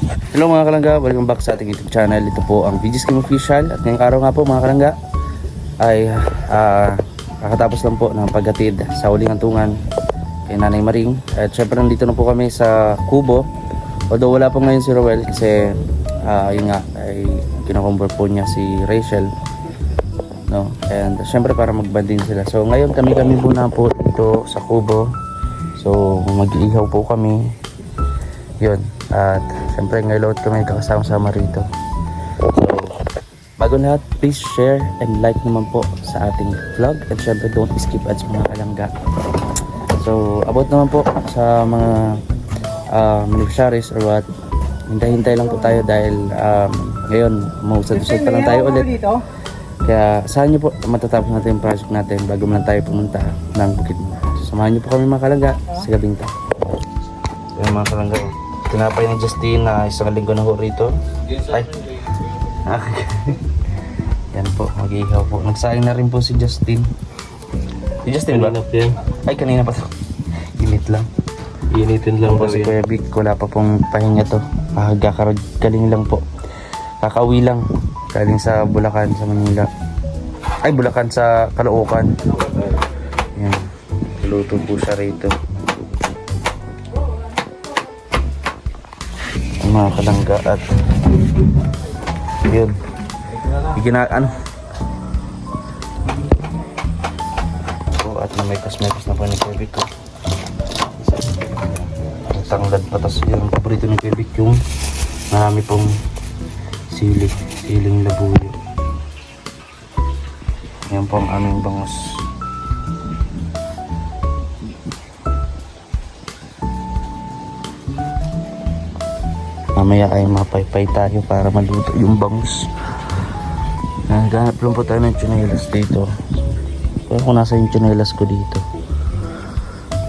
Hello mga kalangga, welcome back sa ating YouTube channel. Ito po ang VG's Game Official. At ngayong araw nga po mga kalangga ay kakatapos lang po ng paghatid sa huling hantungan kay Nanay Maring. At syempre nandito na po kami sa Kubo. Although wala po ngayon si Roel kasi yun nga ay kinakomfort po niya si Rachel, no? And syempre para magbanding sila. So ngayon kami muna po dito sa Kubo. So mag-iihaw po kami yun. At syempre ngayon kami kakasama-sama rito. So bago lahat, please share and like naman po sa ating vlog. And syempre don't skip ads mga kalangga. So about naman po sa mga beneficiaries or what, hintay-hintay lang po tayo dahil ngayon mausad-usad pa lang tayo ulit. Kaya saan nyo po matatapos natin yung project natin bago man tayo pumunta ng Bukidnon. So samahan nyo po kami mga kalangga sa gabing to. Yung mga kalangga, tinapay ni Justin na isang linggo na ho rito. Ay. Yan po, mag-ihaw po. Nagsaing na rin po si Justin. Si Justin ba? Ay, kanina pa to. Init lang. Initin lang po si Kuya Vic, wala pa pong pahinga to. Galing lang po. Kakauwi lang. Galing sa Bulacan, sa Manila. Ay, Bulacan sa Caloocan. Yan. Luto po siya rito. Mga kalangga at yun at na may kas na po ni Kevik ko. Ang tanglad patas yung paborito ni Kevik, yung marami pong siling labuyo. Yan po ang aming bangus. Mamaya ay mapaypay tayo para maluto yung bangus. Naghanap lang po tayo ng tsinelas dito. Kaya kung nasa yung tsinelas ko dito,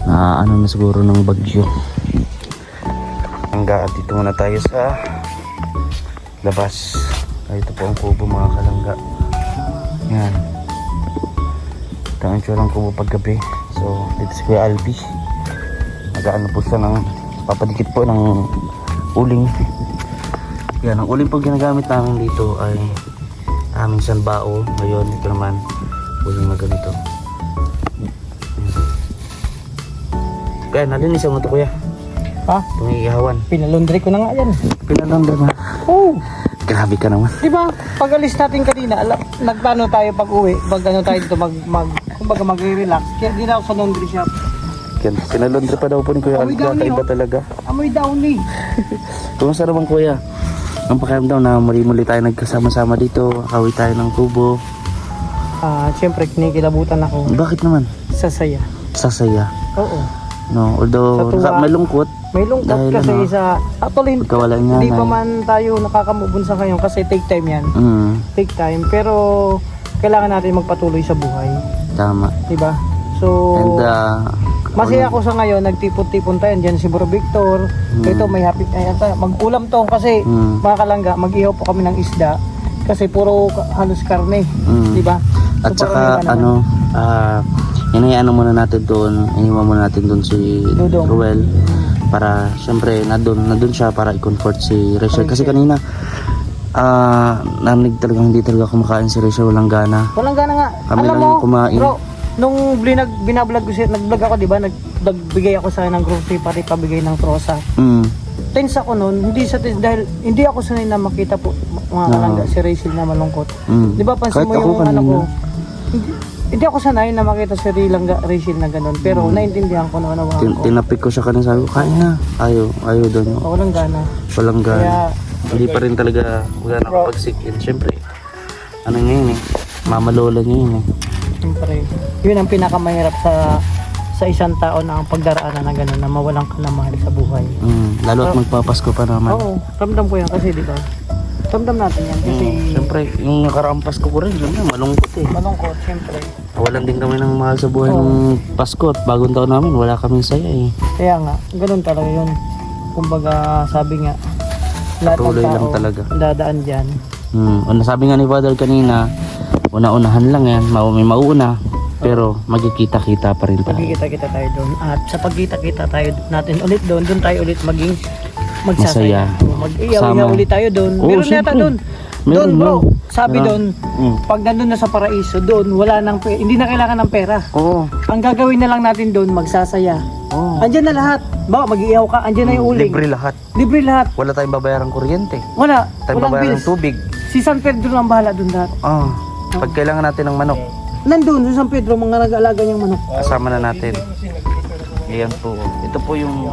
na ano na siguro ng bagyo. Hanggang dito muna tayo sa labas. Ito po ang kubo mga kalangga. Yan. Ito ang tsurang kubo paggabi. So dito si Kuya Albi, nag-ano po siya ng papadikit po ng uling. Yan, ang uling po ginagamit namin dito ay aming sanbao. Ngayon ito naman uling na ganito. Kaya nalinisan mo ito kuya. Ha? Tungihawan. Pinalundry ko na nga yan. Pinalundry na. Oo. Grabe ka naman. Diba, pag alis natin kanina, nagplano tayo pag uwi. Pag ano tayo dito, kumbaga mag-relax. Kaya di na ako sa laundry shop. Pinalundry pa daw po ni Kuya Albi. Kakaiba talaga. Amoy downy. Kumusta naman kuya? Ang pakiramdam na muli-muli tayo nagkasama-sama dito. Akawi tayo ng kubo. Siyempre kinikilabutan ako. Bakit naman? Sasaya. Sasaya. Oo. No, although may lungkot. May lungkot dahil kasi ano, actually hindi pa man tayo nakakamubun sa ngayon kasi take time yan. Take time. Pero kailangan natin magpatuloy sa buhay. Tama. Diba? So, and masaya ako sa ngayon, nagtipon-tipon tayo. Diyan si Bro Victor. Ito may happy. Mag-ulam to kasi mga kalangga, mag-ihaw po kami ng isda. Kasi puro halos karne. Diba? So, at saka hinayaan muna natin doon. Iniwan muna natin doon si Ruel. Para syempre nandun siya para i-comfort si Rachel. Kasi kanina narinig talagang hindi talaga kumakain si Rachel. Walang gana. Walang gana nga. Kami alam lang mo, kumain. Bro, nung binablog ko siya, nag-vlog ako, di ba? Nagbigay ako sa ng grocery pati pabigay ng trosa. Tense ako noon, dahil hindi ako sanay na makita po mga kalangga si Rachel na malungkot. Di ba pansin mo yung ano ko? Hindi ako sanay na makita si Rachel na ganun, pero naintindihan ko naman ko. Tinapik ko siya kanina, sabi ko, kaya na. Ayaw daw niya. Walang gana. Walang gana. Kaya, hindi pa rin talaga gana kapag-sick in. Siyempre, ano ngayon mamalola niya yun siyempre, yun ang pinakamahirap sa isang tao na ang pagdaraanan na gano'n, na mawalan ka na mahal sa buhay. Lalo at magpapasko pa naman. Oo, ramdam ko yan kasi di ba? Ramdam natin yan kasi... Siyempre, yung nakaraang Pasko ko rin, malungkot Malungkot, siyempre. Walan din kami ng mahal sa buhay ng Pasko at bagong taon namin, wala kaming saya Kaya nga, gano'n talaga yun. Kumbaga, sabi nga, lahat ng patuloy lang tao talaga dadaan dyan. Sabi nga ni Father kanina, una-unahan lang yan, may mauuna, pero magkikita-kita pa rin tayo. Magkikita-kita tayo doon. At sa pagkita-kita tayo natin ulit doon tayo ulit maging magsasaya. Masaya. Mag-iyaw-iyaw Kasama. ulit tayo doon. Oo, Meron yata syempre. doon. Meron, Doon bro, meron. sabi Meron. doon, pag nandun na sa paraiso, doon wala nang hindi na kailangan ng pera. Oo. Ang gagawin na lang natin doon, magsasaya. Oo. Andyan na lahat. Ba, mag-iihaw ka, andyan na yung uling. Libre lahat. Libre lahat. Wala tayong babayarang kuryente. Wala. Tayong Walang babayarang bills. tubig. Si San Pedro lang bahala doon lahat. Oh. Pag kailangan natin ng manok, Nandun, sa San Pedro, mga nag-aalaga niyang manok. kasama na natin. Ayan po. Ito po yung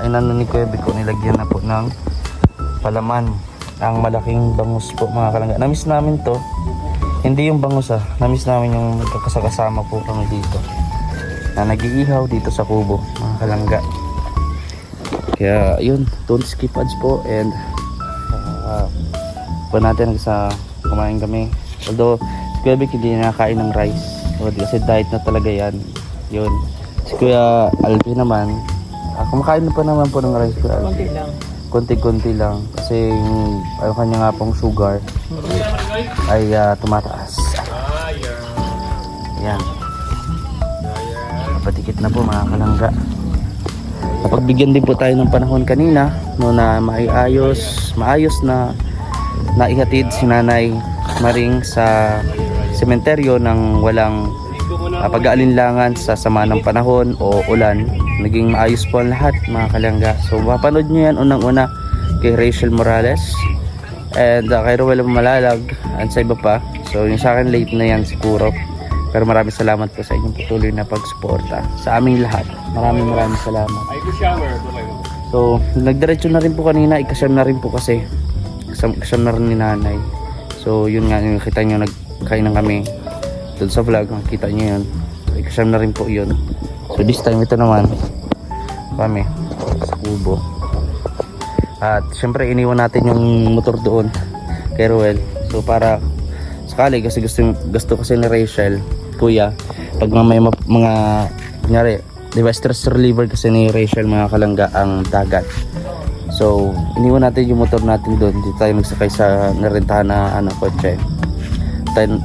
inano ni Kuya Biko, nilagyan na po ng palaman. Ang malaking bangus po mga kalangga. Namiss namin to. Hindi yung bangus Namiss namin yung magkakasama po kami dito. Na nag-iihaw dito sa kubo mga kalangga. Kaya yun, don't skip ads po and pa natin sa kumain kami. Although si Kuya Vic hindi nakakain ng rice. Kasi diet na talaga yan. Yun. Si Kuya Alvin naman, kumakain na pa naman po ng rice. Kuya Alvin. Konti lang. Konti-konti lang. Kasi yung kanya nga pong sugar ay tumataas. Yan. Napatikit na po mga kalangga. Napagbigyan din po tayo ng panahon kanina no, na maayos na naihatid si Nanay Maring sa sementeryo ng walang pag-aalinlangan sa sama ng panahon o ulan. Naging maayos po ang lahat mga kalangga. So mapanood nyo yan unang-una kay Rachel Morales and kay Rowel Malalag and sa iba pa. So yung sa akin late na yan siguro. Pero maraming salamat po sa inyong patuloy na pagsuporta sa aming lahat. Maraming salamat. So nagdiretso na rin po kanina. Ikasyam na rin po kasi. Ikasyam na rin ni Nanay. So yun nga yung kita nyo nagkain na kami doon sa vlog. Makita nyo yun. Ikasyam na rin po yun. So this time ito naman kami sa kubo. At syempre iniwan natin yung motor doon kay Roel. So para sakali kasi gusto kasi ni Rachel, kuya, pag may mga kunyari, di ba stress reliever kasi ni Rachel mga kalangga ang dagat. So iniwan natin yung motor natin doon. Dito tayo nagsakay sa narentahan na kotse.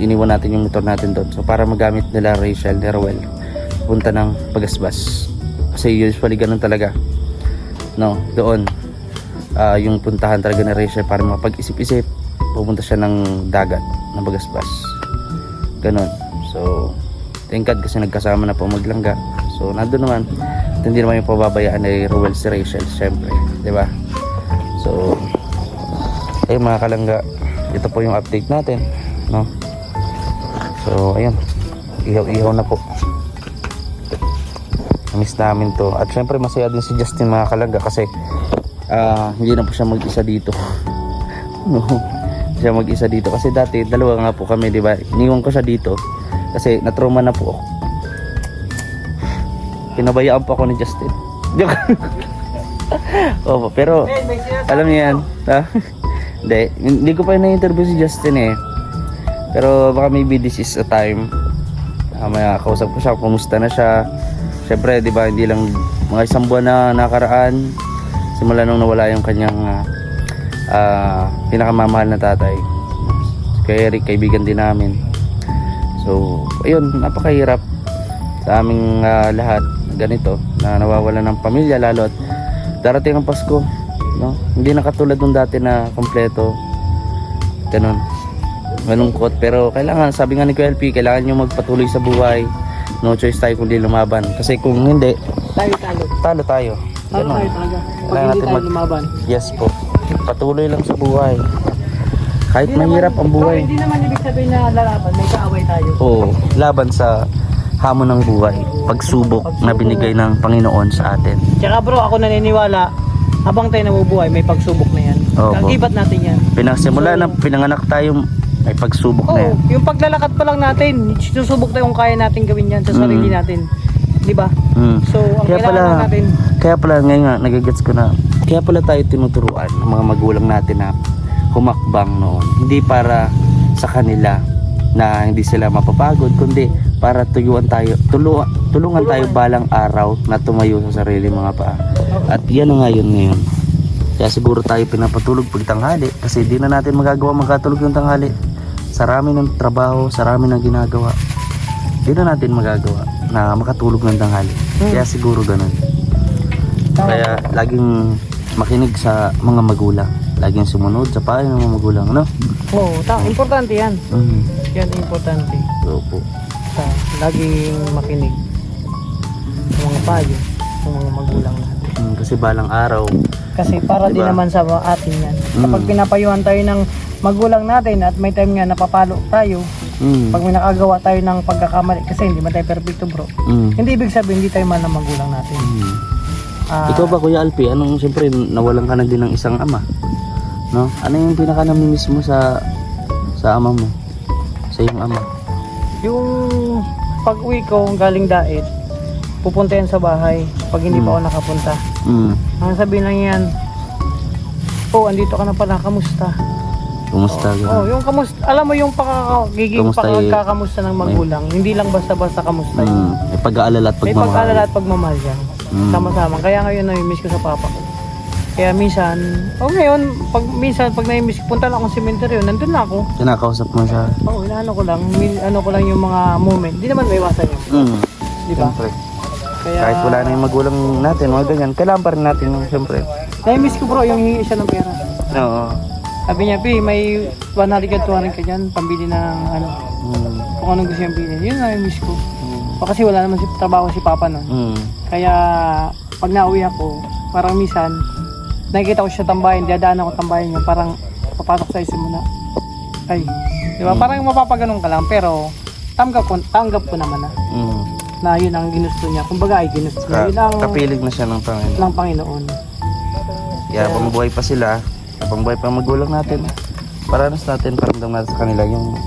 Iniwan natin yung motor natin doon. So para magamit nila Rachel ni Roel punta ng Pagasbas. Kasi usually ganun talaga. No, doon yung puntahan talaga ni Rachel para mapag-isip-isip. Pupunta siya ng dagat ng Pagasbas. Ganun. So thank God kasi nagkasama na po maglangga. So nandun naman. Hindi naman yung pababayaan ni Roel si Rachel, syempre, di ba? So mga kalangga, ito po yung update natin, no? So ayun, ihaw na po. Miss namin to. At syempre masaya din si Justin mga kalangga kasi hindi na po siya mag-isa dito. No, siya mag-isa dito kasi dati dalawa nga po kami, di ba? Iniwan ko siya dito kasi na-trauma na po ako. Pinabayaan po ako ni Justin. Opo, pero alam niyo yan, ha? Hindi ko pa na-interview si Justin eh. Pero baka maybe this is a time. May kausap ko siya, kumusta na siya. Syempre, di ba, hindi lang mga isang buwan na nakaraan simula nung nawala yung kanyang pinakamamahal na tatay. Kay Eric, kaibigan din namin. So, ayun, napakahirap sa aming lahat ganito na nawawala ng pamilya, lalo at darating ang Pasko, no? Hindi na katulad nung dati na kompleto. Ganun. Malungkot, pero kailangan, sabi nga ni Kuya LP, kailangan nyo magpatuloy sa buhay. No choice tayo kundi lumaban. Kasi kung hindi, talo tayo. Talo tayo talaga. Pag hindi tayo lumaban. Yes po. Patuloy lang sa buhay. Kahit mahirap ang buhay. Hindi naman ibig sabihin na lalaban, may kaaway tayo. Oo, laban sa hamon ng buhay, pagsubok na binigay ng Panginoon sa atin. Tsaka bro, ako naniniwala, habang tayo nabubuhay, may pagsubok na yan. Opo. Kagibat natin yan. Simula na pinanganak tayo, may pagsubok na Oo, yan. yung paglalakad pa lang natin, susubok tayo kung kaya natin gawin yan sa sarili natin. Di ba? So, ang kailangan natin. Kaya pala ngayon nga, nagagets ko na, kaya pala tayo tinuturuan ng mga magulang natin na humakbang noon. Hindi para sa kanila na hindi sila mapapagod, kundi para tulungan tayo balang araw na tumayo sa sarili mga paa. At yan na nga yun ngayon. Kaya siguro tayo pinapatulog pag tanghali kasi di na natin magkatulog yung tanghali. Sarami ng trabaho, sarami ng ginagawa. Di na natin magagawa na makatulog ng tanghali. Kaya siguro ganun. Kaya laging makinig sa mga magulang. Laging sumunod sa payo ng mga magulang, no? Oo, importante yan. Yan importante. Opo. Laging makinig sa mga payo ng mga magulang natin. Kasi balang araw, Kasi para din Diba? naman sa atin yan. Kapag pinapayuhan tayo ng magulang natin at may time nga napapalo tayo, pag may nakagawa tayo ng pagkakamali, kasi hindi man tayo perfecto bro, hindi ibig sabihin hindi tayo man ng magulang natin. Ikaw ba, Kuya Alpi, anong siyempre nawalan ka na din ng isang ama? No? Ano yung pinaka namimiss mo sa ama mo? Sa iyong ama? Yung pag uwi ko galing dait, pupunta yan sa bahay pag hindi pa ako nakapunta. Ang sabihin lang yan, oh, andito ka na pala, kamusta? Kumusta? Oh, yung kamusta, alam mo yung pagiging Kamusta pagkakamusta ng magulang, hindi lang basta-basta kamusta yun. May pag-aalala at May pagmamahal. pag-alala at pagmamahal yan. Sama-sama. Kaya ngayon nami-miss ko sa papa ko. Kaya minsan, ngayon, pag nami-miss ko, punta lang akong cemetery, nandun na ako. Kinakausap mo siya? Oo, inaano ko lang yung mga moment. Hindi naman may iwasan yun. Di ba? Siyempre. Kaya, Kahit wala na yung magulang natin, mga ganyan, kailangan pa rin natin yung siyempre. nami-miss ko bro, yung hingi siya ng pera. Oo. Sabi niya, Pi, may 100 ka, 200 ka dyan, pambili ng ano, kung anong gusto niyang bilhin. Yun nami-miss ko. Kasi wala naman trabaho si papa nun. Kaya, pag nauwi ako, parang minsan, nakikita ko siya tambahin, dadaan ako tambahin niya, parang papasok sa isip mo na, ay, di ba? Parang mapapaganon ka lang, pero tanggap ko naman na yun ang ginusto niya. Kumbaga ay ginusto niya. Yun ang Kapilig na siya ng Panginoon. ng Panginoon. Kaya habang buhay pa sila, habang buhay pa ang magulang natin, paranas natin, paramdam natin sa kanila yung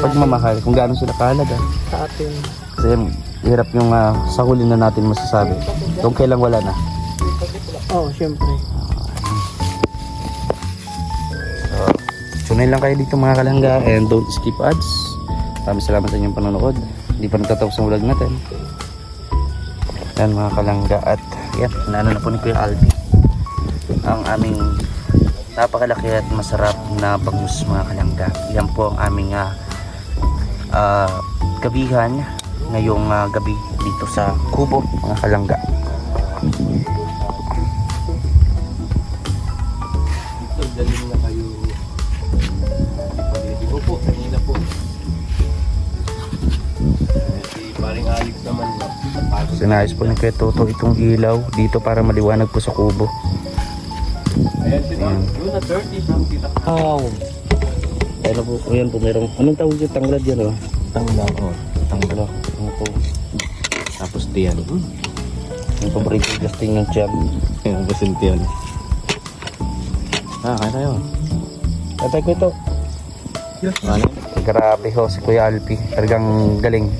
pagmamahal, kung gaano sila kahalaga. Sa atin. Kasi yan, hirap yung sa huli na natin masasabi. Kung kailang wala na. Oo, syempre. Tunay lang kayo dito mga kalangga, and don't skip ads. Maraming salamat sa inyong panonood. Hindi pa natatapos ang vlog natin. Yan mga kalangga, at yan, inaano na po ni Kuya Alpi ang aming napakalaki at masarap na bangus mga kalangga. Yan po ang aming gabihan ngayong gabi dito sa Kubo mga kalangga. Daling na kayo. Pag-ibig po, kanina po. Si paring Alex naman. Sinayos po ni Kuya Toto itong ilaw dito para maliwanag po sa kubo. Ayan si Don. Doon na 30 from Tita. Wow. Ano po, ayan po, merong, anong tawag yung tanglad yan o? Tanglang ko. Tanglang. Ano po, Tapos tiyan. yung paborito gasting ng tiyan. Ayan, basin tiyan. Kaya tayo. Tatay ko ito. Ano? Grabe ho, si Kuya Alpi. Talagang galing.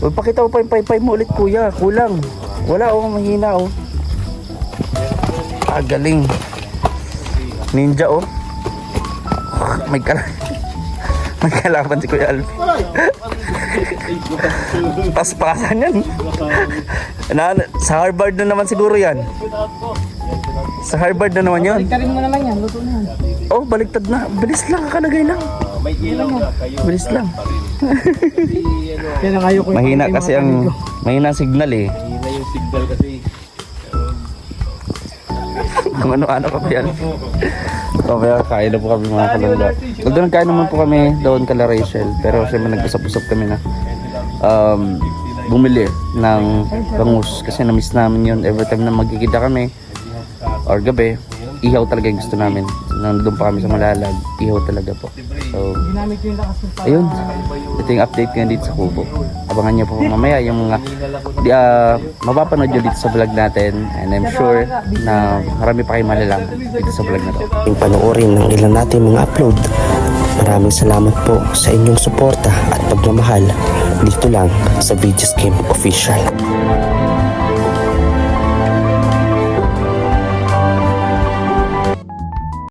Uy, pakita mo pa yung paypay mo ulit kuya. Kulang. Wala oh, mahina oh. Galing. Ninja oh. May kalaban si Kuya Alpi. Paspasan yan. Sa Harvard na naman siguro yan. Sa Harvard na naman yun. Karin mo naman yan, luto na yan. Oh, baliktad na. Bilis lang, kakalagay lang. May ilaw na kayo. Bilis lang. Yan ang ayaw ko. Mahina kasi ang mahina ang signal eh. Hina yung signal kasi. Kung ano-ano pa yan. Kaya kain na po kami mga kalangga. Although nagkain naman po kami doon kala Rachel. Pero siyempre nag-usap-usap kami na bumili ng bangus. Kasi na-miss namin yun. Every time na magkikita kami or gabi, ihaw talaga yung gusto namin. Nandun pa kami sa Malalag, ihaw talaga po. So, Ginamit yung lakas ng ayun. Ito yung update ko dito sa Kubo. Abangan nyo po mamaya yung mga mapapanood nyo dito sa vlog natin. And I'm sure na marami pa kayong malalaman dito sa vlog na to. Yung panoorin ng ilan natin mga upload. Maraming salamat po sa inyong suporta at pagmamahal dito lang sa Videos Game Official.